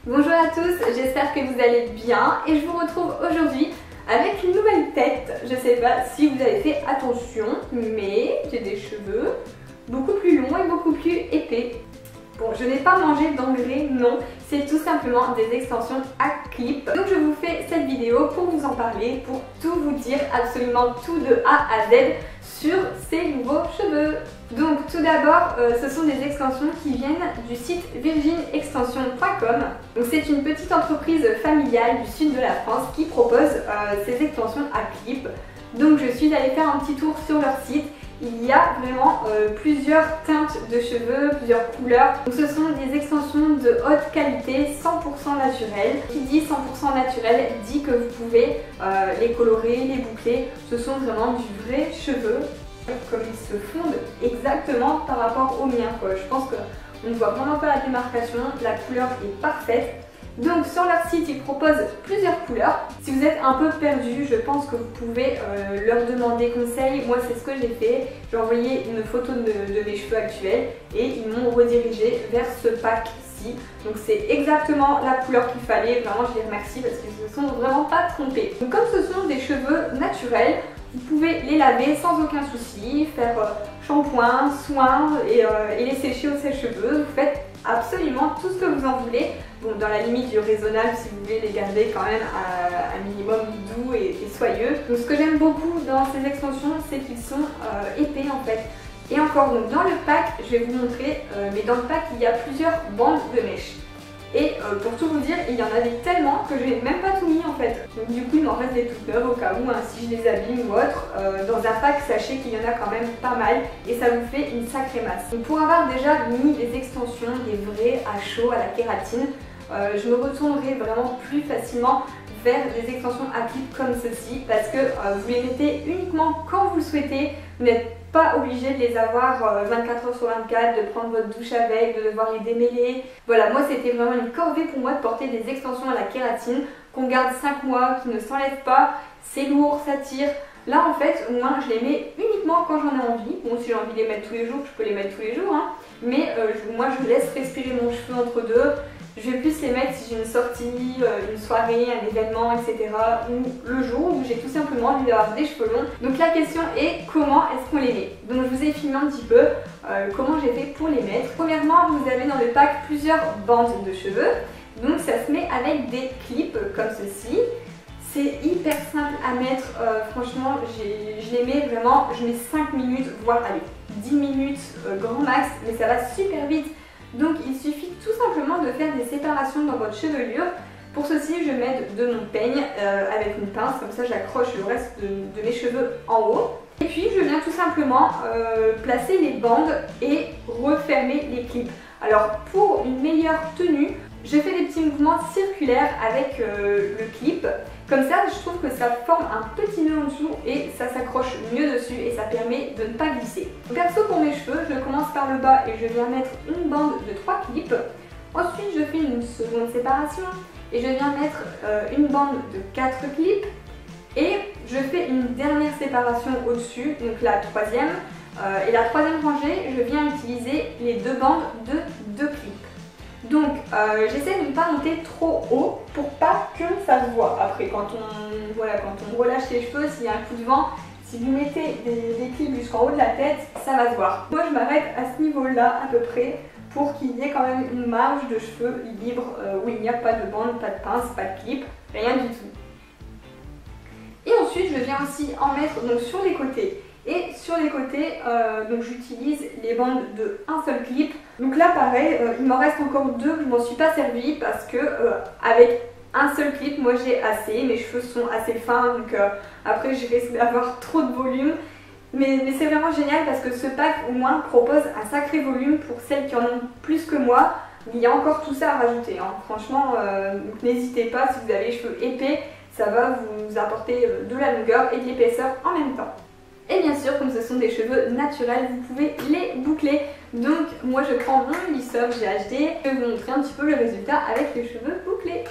Bonjour à tous, j'espère que vous allez bien et je vous retrouve aujourd'hui avec une nouvelle tête. Je sais pas si vous avez fait attention, mais j'ai des cheveux beaucoup plus longs et beaucoup plus épais. Bon, je n'ai pas mangé d'engrais, non, c'est tout simplement des extensions à clip. Donc je vous fais cette vidéo pour vous en parler, pour tout vous dire, absolument tout de A à Z sur ces nouveaux cheveux. Donc tout d'abord, ce sont des extensions qui viennent du site virginextension.com. Donc c'est une petite entreprise familiale du sud de la France qui propose ces extensions à clip. Donc je suis allée faire un petit tour sur leur site. Il y a vraiment plusieurs teintes de cheveux, plusieurs couleurs. Donc ce sont des extensions de haute qualité, 100% naturelles. Qui dit 100% naturel dit que vous pouvez les colorer, les boucler. Ce sont vraiment du vrai cheveu, comme ils se fondent exactement par rapport au mien, quoi. Je pense qu'on ne voit vraiment pas la démarcation, la couleur est parfaite. Donc sur leur site, ils proposent plusieurs couleurs. Si vous êtes un peu perdu, je pense que vous pouvez leur demander conseil. Moi c'est ce que j'ai fait. J'ai envoyé une photo de mes cheveux actuels et ils m'ont redirigé vers ce pack-ci. Donc c'est exactement la couleur qu'il fallait. Vraiment je les remercie parce qu'ils ne se sont vraiment pas trompés. Donc comme ce sont des cheveux naturels, vous pouvez les laver sans aucun souci, faire shampoing, soin et les sécher au sèche-cheveux. Vous faites absolument tout ce que vous en voulez. Bon, dans la limite du raisonnable si vous voulez les garder quand même à un minimum doux et soyeux. Donc ce que j'aime beaucoup dans ces extensions, c'est qu'ils sont épais en fait. Et encore, donc dans le pack, je vais vous montrer, mais dans le pack il y a plusieurs bandes de mèches. Et pour tout vous dire, il y en avait tellement que je n'ai même pas tout mis en fait. Donc du coup il m'en reste des toutes neuves au cas où, hein, si je les abîme ou autre. Dans un pack, sachez qu'il y en a quand même pas mal et ça vous fait une sacrée masse. Donc pour avoir déjà mis des extensions, des vrais à chaud, à la kératine, je me retournerai vraiment plus facilement vers des extensions à clip comme ceci parce que vous les mettez uniquement quand vous le souhaitez. Vous n'êtes pas obligé de les avoir 24 heures sur 24, de prendre votre douche avec, de devoir les démêler. Voilà, moi c'était vraiment une corvée pour moi de porter des extensions à la kératine qu'on garde 5 mois, qui ne s'enlèvent pas. C'est lourd, ça tire. Là en fait, moi je les mets uniquement quand j'en ai envie. Bon, si j'ai envie de les mettre tous les jours, je peux les mettre tous les jours, hein. Mais moi je laisse respirer mon cheveu entre deux. Je vais plus les mettre si j'ai une sortie, une soirée, un événement, etc. Ou le jour où j'ai tout simplement envie d'avoir des cheveux longs. Donc la question est comment est-ce qu'on les met? Donc je vous ai filmé un petit peu comment j'ai fait pour les mettre. Premièrement, vous avez dans le pack plusieurs bandes de cheveux. Donc ça se met avec des clips comme ceci. C'est hyper simple à mettre, franchement je les mets vraiment, je mets 5 minutes, voire allez, 10 minutes grand max, mais ça va super vite. Donc il suffit tout simplement de faire des séparations dans votre chevelure. Pour ceci, je m'aide de mon peigne avec une pince, comme ça j'accroche le reste de mes cheveux en haut. Et puis je viens tout simplement placer les bandes et refermer les clips. Alors pour une meilleure tenue, je fais des petits mouvements circulaires avec le clip. Comme ça, je trouve que ça forme un petit nœud en dessous et ça s'accroche mieux dessus et ça permet de ne pas glisser. Perso pour mes cheveux, je commence par le bas et je viens mettre une bande de 3 clips. Ensuite, je fais une seconde séparation et je viens mettre une bande de 4 clips. Et je fais une dernière séparation au-dessus, donc la troisième. Et la troisième rangée, je viens utiliser les deux bandes de 2 clips. Donc j'essaie de ne pas monter trop haut pour pas que ça se voit. Après quand on relâche les cheveux, s'il y a un coup de vent, si vous mettez des clips jusqu'en haut de la tête, ça va se voir. Moi je m'arrête à ce niveau là à peu près pour qu'il y ait quand même une marge de cheveux libre où il n'y a pas de bande, pas de pince, pas de clip, rien du tout. Et ensuite je viens aussi en mettre donc sur les côtés. Et sur les côtés, donc j'utilise les bandes de un seul clip. Donc là pareil, il m'en reste encore 2 que je m'en suis pas servi parce que avec un seul clip, moi j'ai assez, mes cheveux sont assez fins donc après je risque d'avoir trop de volume. Mais c'est vraiment génial parce que ce pack au moins propose un sacré volume pour celles qui en ont plus que moi. Il y a encore tout ça à rajouter, hein. Franchement, n'hésitez pas si vous avez les cheveux épais, ça va vous apporter de la longueur et de l'épaisseur en même temps. Et bien sûr, comme ce sont des cheveux naturels, vous pouvez les boucler. Donc moi je prends mon lisseur GHD, je vais vous montrer un petit peu le résultat avec les cheveux bouclés.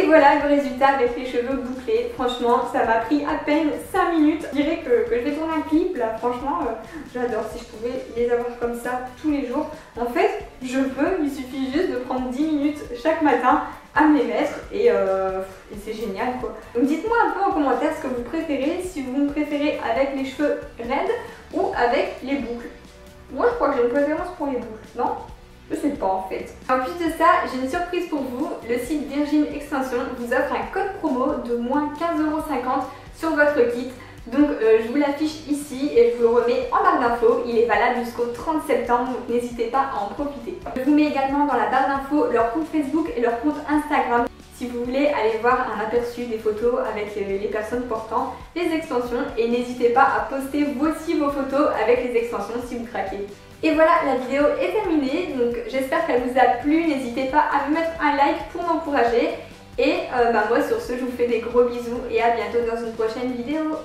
Et voilà le résultat avec les cheveux bouclés. Franchement, ça m'a pris à peine 5 minutes. Je dirais que je vais tourner un clip là. Franchement, j'adore. Si je pouvais les avoir comme ça tous les jours. En fait, je peux. Il suffit juste de prendre 10 minutes chaque matin à me les mettre et c'est génial quoi. Donc dites-moi un peu en commentaire ce que vous préférez. Si vous me préférez avec les cheveux raides ou avec les boucles. Moi, je crois que j'ai une préférence pour les boucles, non ? Je sais pas en fait. En plus de ça, j'ai une surprise pour vous. Le site Virgin Extension vous offre un code promo de moins 15,50 € sur votre kit. Donc je vous l'affiche ici et je vous le remets en barre d'infos. Il est valable jusqu'au 30 septembre, donc n'hésitez pas à en profiter. Je vous mets également dans la barre d'infos leur compte Facebook et leur compte Instagram. Si vous voulez aller voir un aperçu des photos avec les personnes portant les extensions. Et n'hésitez pas à poster vous aussi vos photos avec les extensions si vous craquez. Et voilà, la vidéo est terminée, donc j'espère qu'elle vous a plu. N'hésitez pas à me mettre un like pour m'encourager. Et moi sur ce, je vous fais des gros bisous et à bientôt dans une prochaine vidéo.